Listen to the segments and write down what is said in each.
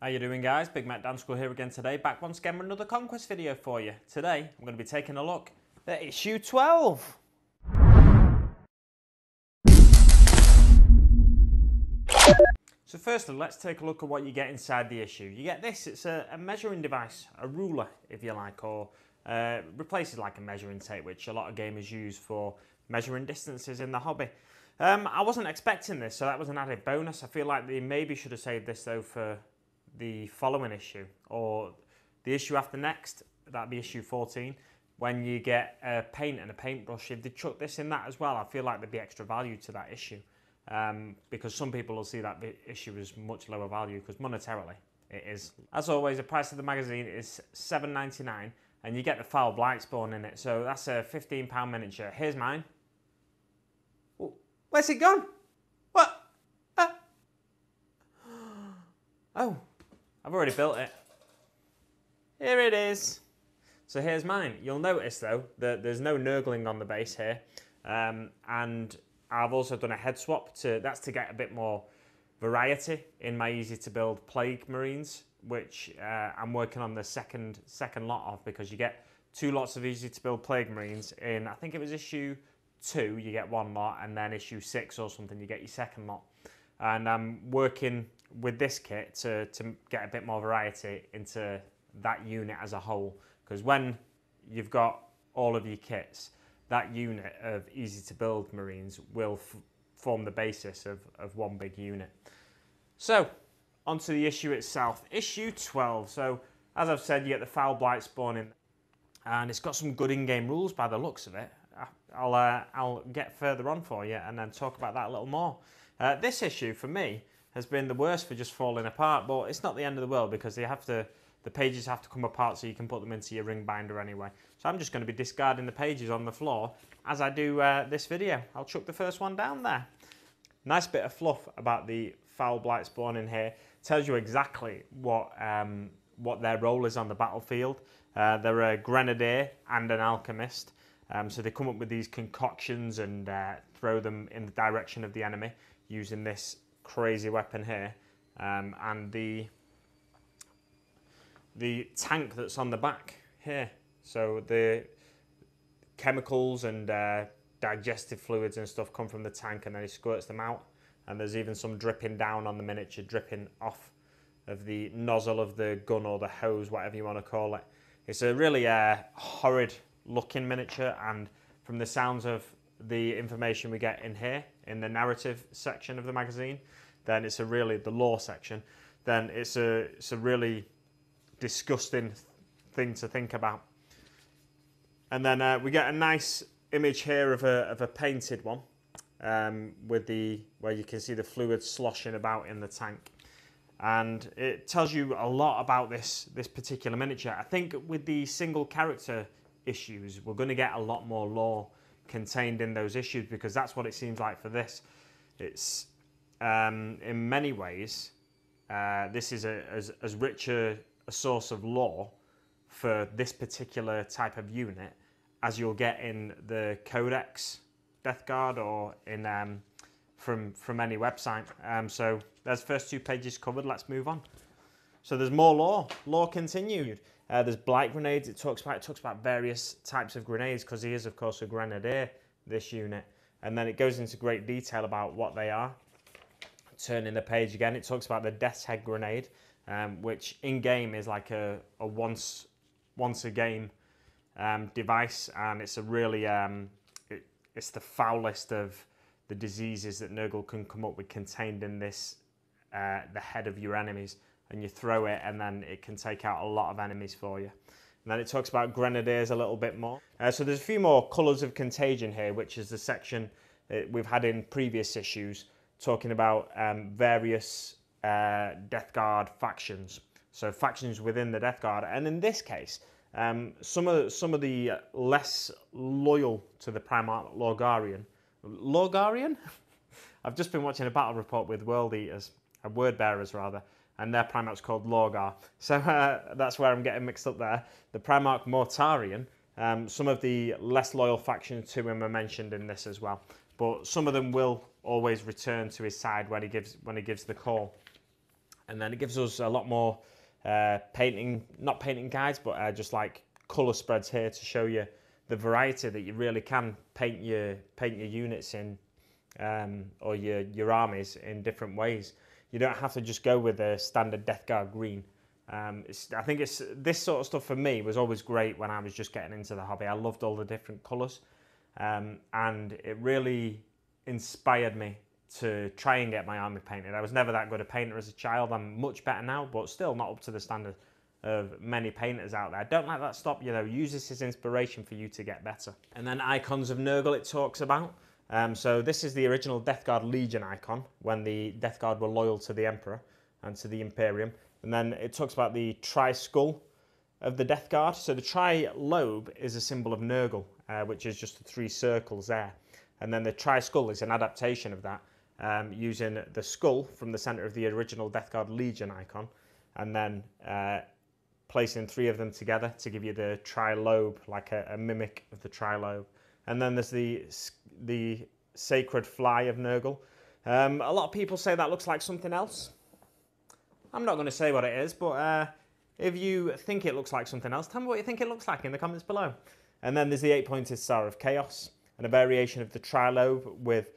How you doing, guys? Big Mac Danskell here again today, back once again with another Conquest video for you. Today I'm going to be taking a look at issue 12. So firstly, let's take a look at what you get inside the issue. You get this, it's a measuring device, a ruler if you like, or replaces like a measuring tape, which a lot of gamers use for measuring distances in the hobby. I wasn't expecting this, so that was an added bonus. I feel like they maybe should have saved this though for the following issue, or the issue after next, that'd be issue 14, when you get a paint and a paintbrush. If they chuck this in that as well, I feel like there'd be extra value to that issue, because some people will see that issue as much lower value, because monetarily it is. As always, the price of the magazine is $7.99, and you get the foul blight spawn in it, so that's a £15 miniature. Here's mine. Where's it gone? What? Oh, I've already built it. Here it is. So here's mine. You'll notice though that there's no nurgling on the base here, and I've also done a head swap that's to get a bit more variety in my easy to build plague marines, which I'm working on the second lot of, because you get 2 lots of easy to build plague marines in, I think it was issue 2 you get 1 lot, and then issue 6 or something you get your second lot. And I'm working with this kit to get a bit more variety into that unit as a whole, because when you've got all of your kits, that unit of easy to build marines will form the basis of one big unit. So onto the issue itself, issue 12. So as I've said, you get the foul blight spawn in, and it's got some good in-game rules by the looks of it. I'll get further on for you and then talk about that a little more. This issue for me has been the worst for just falling apart, but it's not the end of the world, because the pages have to come apart so you can put them into your ring binder anyway. So I'm just going to be discarding the pages on the floor as I do this video. I'll chuck the first one down there. Nice bit of fluff about the foul blight spawn in here. Tells you exactly what their role is on the battlefield. They're a grenadier and an alchemist. So they come up with these concoctions and throw them in the direction of the enemy using this crazy weapon here. And the tank that's on the back here. So the chemicals and digestive fluids and stuff come from the tank, and then he squirts them out. And there's even some dripping down on the miniature, dripping off of the nozzle of the gun or the hose, whatever you want to call it. It's a really horrid looking miniature, and from the sounds of the information we get in here in the narrative section of the magazine, then it's the lore section, then it's a really disgusting thing to think about. And then we get a nice image here of a painted one, where you can see the fluid sloshing about in the tank. And it tells you a lot about this particular miniature. I think with the single character issues, we're going to get a lot more lore contained in those issues, because that's what it seems like for this. It's in many ways this is as rich a source of lore for this particular type of unit as you'll get in the Codex Death Guard or in from any website. So there's first 2 pages covered. Let's move on. So there's more lore continued. There's blight grenades. It talks about various types of grenades, because he is of course a grenadier, this unit, and then it goes into great detail about what they are. Turning the page again, it talks about the Death's Head grenade, which in game is like a once a game device, and it's a really it's the foulest of the diseases that Nurgle can come up with contained in this the head of your enemies. And you throw it, and then it can take out a lot of enemies for you. And then it talks about grenadiers a little bit more. So there's a few more colours of contagion here, which is the section we've had in previous issues, talking about various Death Guard factions. So factions within the Death Guard, and in this case, some of the less loyal to the Primarch Lorgarian. Lorgarian? I've just been watching a battle report with World Eaters, Word Bearers rather. And their Primarch's called Lorgar. So that's where I'm getting mixed up there. The Primarch Mortarian, some of the less loyal factions to him are mentioned in this as well. But some of them will always return to his side when he gives the call. And then it gives us a lot more painting, not painting guides, but just like colour spreads here to show you the variety that you really can paint your units in, or your armies in different ways. You don't have to just go with a standard Death Guard green. I think this sort of stuff for me was always great when I was just getting into the hobby. I loved all the different colours, and it really inspired me to try and get my army painted. I was never that good a painter as a child. I'm much better now, but still not up to the standard of many painters out there. Don't let that stop you though. Use this as inspiration for you to get better. And then icons of Nurgle it talks about. So this is the original Death Guard Legion icon when the Death Guard were loyal to the Emperor and to the Imperium. And then it talks about the tri-skull of the Death Guard. So the tri-lobe is a symbol of Nurgle, which is just the 3 circles there. And then the tri-skull is an adaptation of that, using the skull from the centre of the original Death Guard Legion icon, and then placing 3 of them together to give you the tri-lobe, like a mimic of the tri-lobe. And then there's the sacred fly of Nurgle. A lot of people say that looks like something else. I'm not going to say what it is, but if you think it looks like something else, tell me what you think it looks like in the comments below. And then there's the 8-pointed Star of Chaos, and a variation of the tri-lobe with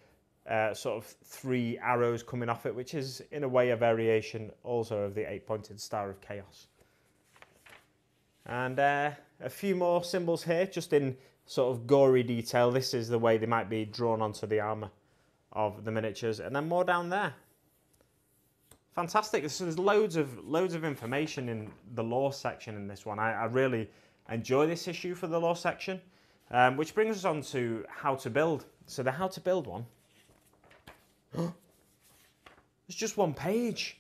sort of 3 arrows coming off it, which is in a way a variation also of the 8-pointed Star of Chaos. And a few more symbols here, just in sort of gory detail. This is the way they might be drawn onto the armour of the miniatures, and then more down there. Fantastic. So there's loads of information in the lore section in this one. I really enjoy this issue for the lore section, which brings us on to how to build. So the how to build one, it's just 1 page.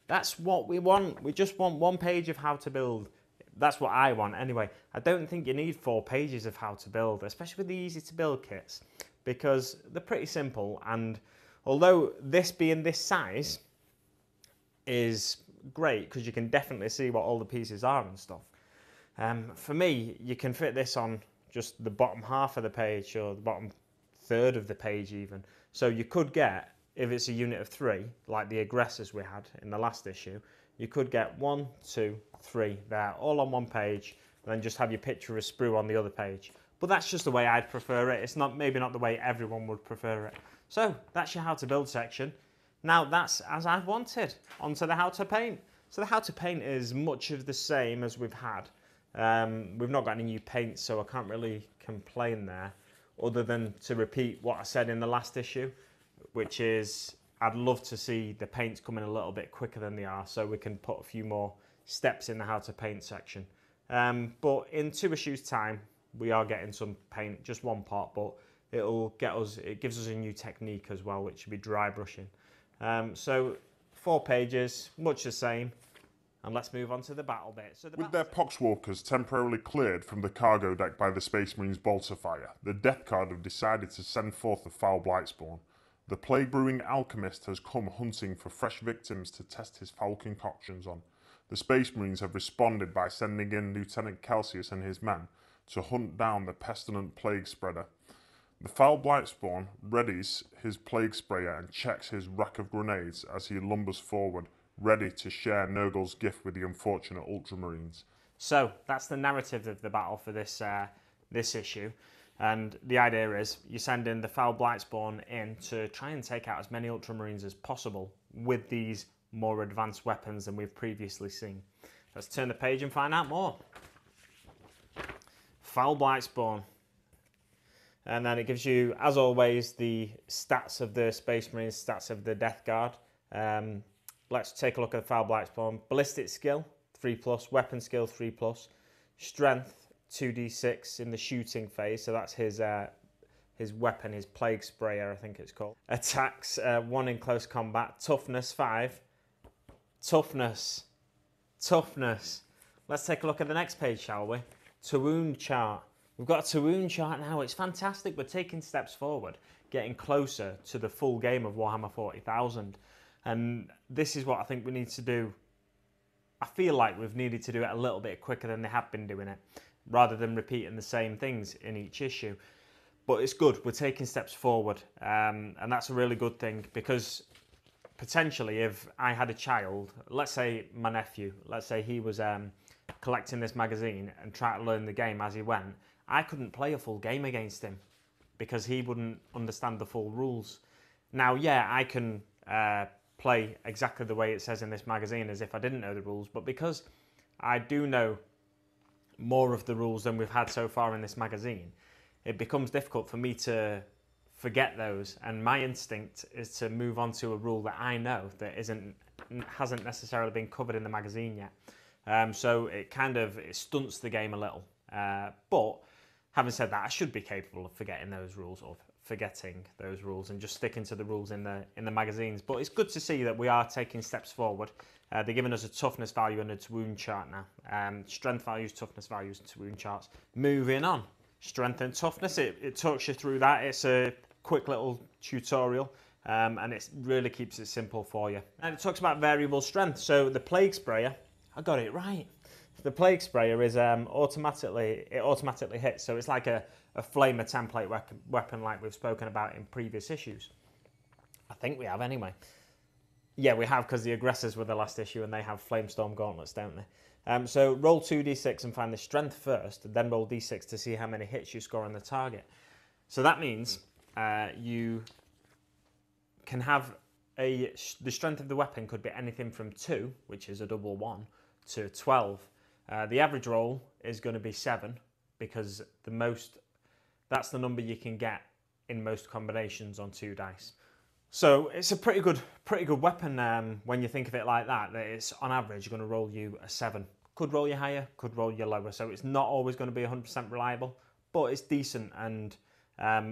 That's what we want. We just want 1 page of how to build. That's what I want anyway. I don't think you need 4 pages of how to build, especially with the easy to build kits, because they're pretty simple. And although this being this size is great, because you can definitely see what all the pieces are and stuff, for me, you can fit this on just the bottom half of the page, or the bottom third of the page even. So you could get, if it's a unit of 3, like the aggressors we had in the last issue, you could get 1, 2, 3 there, all on 1 page, and then just have your picture of sprue on the other page. But that's just the way I'd prefer it. It's maybe not the way everyone would prefer it. So that's your how to build section. Now that's as I've wanted. Onto the how to paint. So the how to paint is much of the same as we've had. We've not got any new paints, so I can't really complain there, other than to repeat what I said in the last issue, which is I'd love to see the paints coming a little bit quicker than they are, so we can put a few more steps in the how to paint section. But in 2 issues time, we are getting some paint, just 1 pot, but it gives us a new technique as well, which should be dry brushing. So 4 pages, much the same. And let's move on to the battle bit. So with their poxwalkers temporarily cleared from the cargo deck by the Space Marines' bolter fire, the Death Guard have decided to send forth the foul Blightspawn. The plague-brewing alchemist has come hunting for fresh victims to test his foul concoctions on. The Space Marines have responded by sending in Lieutenant Celsius and his men to hunt down the pestilent plague spreader. The foul Blightspawn readies his plague sprayer and checks his rack of grenades as he lumbers forward, ready to share Nurgle's gift with the unfortunate Ultramarines. So that's the narrative of the battle for this issue. And the idea is you send in the foul Blightspawn in to try and take out as many Ultramarines as possible with these more advanced weapons than we've previously seen. Let's turn the page and find out more. Foul Blightspawn. And then it gives you, as always, the stats of the Space Marines, stats of the Death Guard. Let's take a look at the foul Blightspawn. Ballistic skill, 3+, weapon skill, 3+, strength, 2d6 in the shooting phase, so that's his weapon, his plague sprayer, I think it's called. Attacks, 1 in close combat. Toughness, 5. Toughness. Let's take a look at the next page, shall we? To wound chart. We've got a to wound chart now. It's fantastic. We're taking steps forward, getting closer to the full game of Warhammer 40,000. And this is what I think we need to do. I feel like we've needed to do it a little bit quicker than they have been doing it, rather than repeating the same things in each issue. But it's good. We're taking steps forward. And that's a really good thing, because potentially, if I had a child, let's say my nephew, let's say he was collecting this magazine and trying to learn the game as he went, I couldn't play a full game against him because he wouldn't understand the full rules. Now, yeah, I can play exactly the way it says in this magazine as if I didn't know the rules, but because I do know more of the rules than we've had so far in this magazine, it becomes difficult for me to forget those, and my instinct is to move on to a rule that I know that hasn't necessarily been covered in the magazine yet. So it stunts the game a little. But having said that, I should be capable of forgetting those rules and just sticking to the rules in the magazines. But it's good to see that we are taking steps forward. They're giving us a toughness value and a wound chart now. Strength values, toughness values, and wound charts. Moving on. Strength and toughness, it talks you through that. It's a quick little tutorial, and it really keeps it simple for you. And it talks about variable strength. So the plague sprayer, I got it right. The plague sprayer is automatically hits. So it's like a flamer template weapon like we've spoken about in previous issues. I think we have anyway. Yeah, we have, because the aggressors were the last issue and they have flamestorm gauntlets, don't they? So roll 2d6 and find the strength first, then roll d6 to see how many hits you score on the target. So that means you can have the strength of the weapon could be anything from 2, which is a double 1, to 12. The average roll is going to be 7, because that's the number you can get in most combinations on 2 dice. So it's a pretty good weapon when you think of it like that it's on average going to roll you a 7. Could roll you higher, could roll you lower. So it's not always going to be 100% reliable, but it's decent. And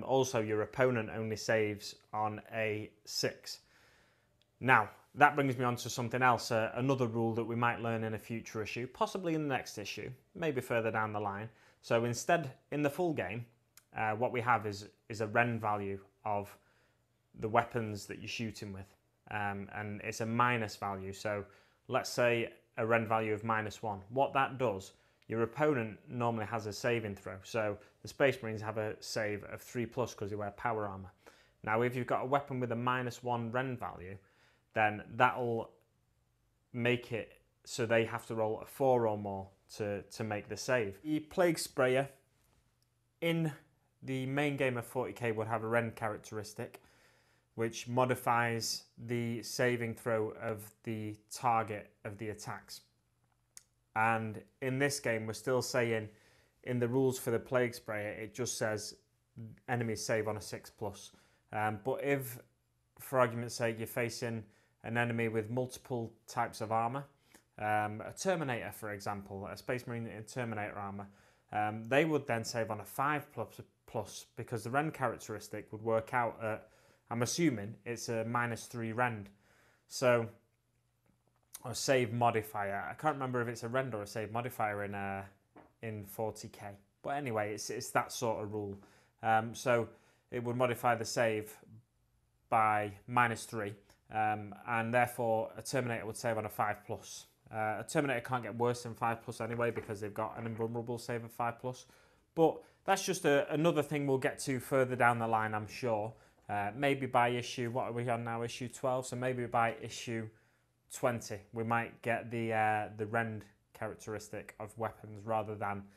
also your opponent only saves on a 6. Now, that brings me on to something else, another rule that we might learn in a future issue, possibly in the next issue, maybe further down the line. So instead, in the full game, what we have is a Ren value of the weapons that you're shooting with, and it's a minus value. So let's say a Ren value of -1. What that does, your opponent normally has a saving throw. So the Space Marines have a save of 3+ because they wear power armor. Now, if you've got a weapon with a -1 Ren value, then that'll make it so they have to roll a 4 or more to make the save. The Plague Sprayer in the main game of 40k would have a Ren characteristic, which modifies the saving throw of the target of the attacks. And in this game, we're still saying in the rules for the Plague Sprayer, it just says enemies save on a 6+. But if, for argument's sake, you're facing an enemy with multiple types of armor, a Terminator, for example, a Space Marine in Terminator armor, they would then save on a 5+, because the Ren characteristic would work out at, I'm assuming it's a -3 Rend. So, a save modifier. I can't remember if it's a Rend or a save modifier in 40k. But anyway, it's that sort of rule. So it would modify the save by -3, and therefore a Terminator would save on a 5+. A Terminator can't get worse than 5+ anyway, because they've got an invulnerable save of 5+. But that's just another thing we'll get to further down the line, I'm sure. Maybe by issue, what are we on now? Issue 12. So maybe by issue 20, we might get the Rend characteristic of weapons rather than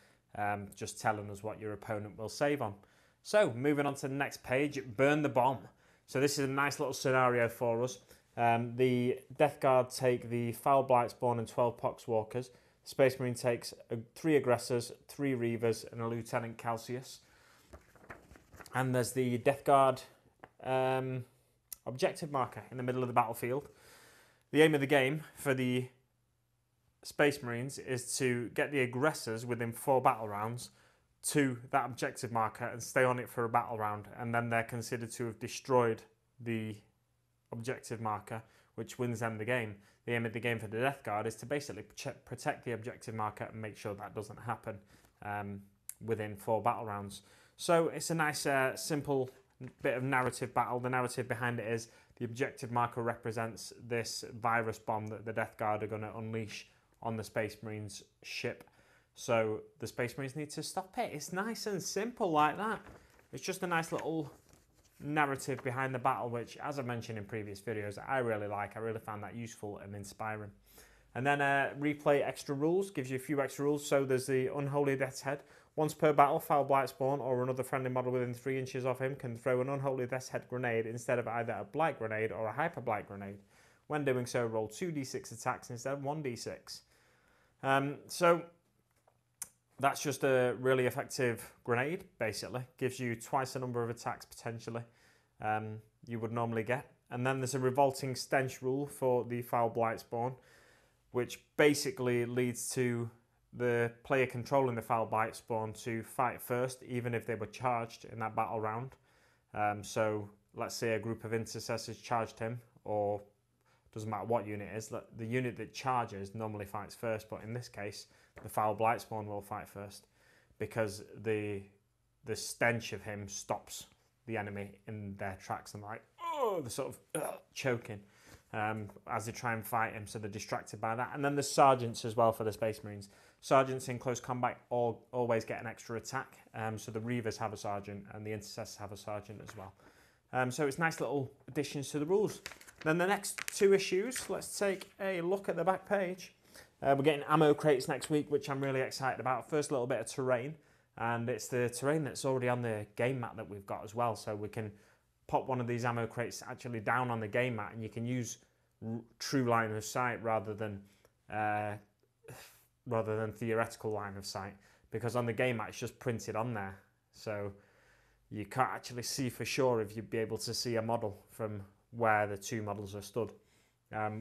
just telling us what your opponent will save on. So moving on to the next page, Burn the Bomb. So this is a nice little scenario for us. The Death Guard take the Foul Blightspawn and 12 Poxwalkers. The Space Marine takes 3 Aggressors, 3 Reavers, and a Lieutenant Calcius. And there's the Death Guard objective marker in the middle of the battlefield. The aim of the game for the Space Marines is to get the aggressors within 4 battle rounds to that objective marker and stay on it for a battle round, and then they're considered to have destroyed the objective marker, which wins them the game. The aim of the game for the Death Guard is to basically protect the objective marker and make sure that doesn't happen within 4 battle rounds. So it's a nice simple bit of narrative battle. The narrative behind it is the objective marker represents this virus bomb that the Death Guard are going to unleash on the Space Marines ship. So the Space Marines need to stop it. It's nice and simple like that. It's just a nice little narrative behind the battle, which, as I've mentioned in previous videos, I really like. I really found that useful and inspiring. And then replay extra rules, gives you a few extra rules. So there's the Unholy Death's Head. Once per battle, Foul Blight Spawn or another friendly model within 3 inches of him can throw an Unholy Death's Head grenade instead of either a Blight grenade or a Hyper Blight grenade. When doing so, roll 2d6 attacks instead of 1d6. So that's just a really effective grenade, basically. Gives you twice the number of attacks, potentially, you would normally get. And then there's a Revolting Stench rule for the Foul Blight Spawn, which basically leads to the player controlling the Foul Blight Spawn to fight first, even if they were charged in that battle round. So let's say a group of intercessors charged him, or doesn't matter what unit it is, the unit that charges normally fights first, but in this case, the Foul Blight Spawn will fight first, because the stench of him stops the enemy in their tracks, and like, oh, they're sort of choking as they try and fight him, so they're distracted by that. And then there's sergeants as well for the Space Marines. Sergeants in close combat always get an extra attack, so the Reavers have a sergeant and the Intercessors have a sergeant as well. So it's nice little additions to the rules. Then the next 2 issues, let's take a look at the back page. We're getting ammo crates next week, which I'm really excited about. First, a little bit of terrain, and it's the terrain that's already on the game mat that we've got as well, so we can pop one of these ammo crates actually down on the game mat, and you can use true line of sight rather than theoretical line of sight, because on the game mat it's just printed on there, so you can't actually see for sure if you'd be able to see a model from where the 2 models are stood.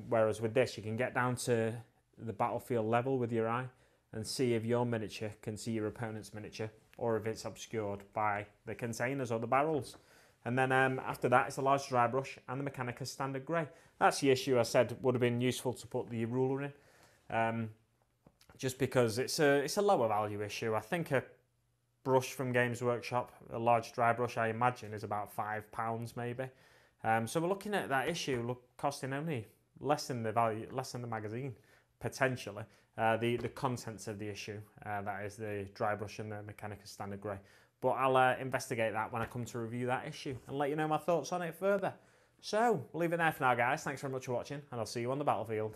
Whereas with this, you can get down to the battlefield level with your eye and see if your miniature can see your opponent's miniature, or if it's obscured by the containers or the barrels. And then after that, it's the large dry brush and the Mechanicus Standard Grey. That's the issue I said would have been useful to put the ruler in, just because it's a lower value issue. I think a brush from Games Workshop, a large dry brush, I imagine, is about £5 maybe. So we're looking at that issue costing only less than the value, less than the magazine, potentially. The contents of the issue, that is the dry brush and the Mechanicus Standard Grey. But I'll investigate that when I come to review that issue and let you know my thoughts on it further. So, we'll leave it there for now, guys. Thanks very much for watching, and I'll see you on the battlefield.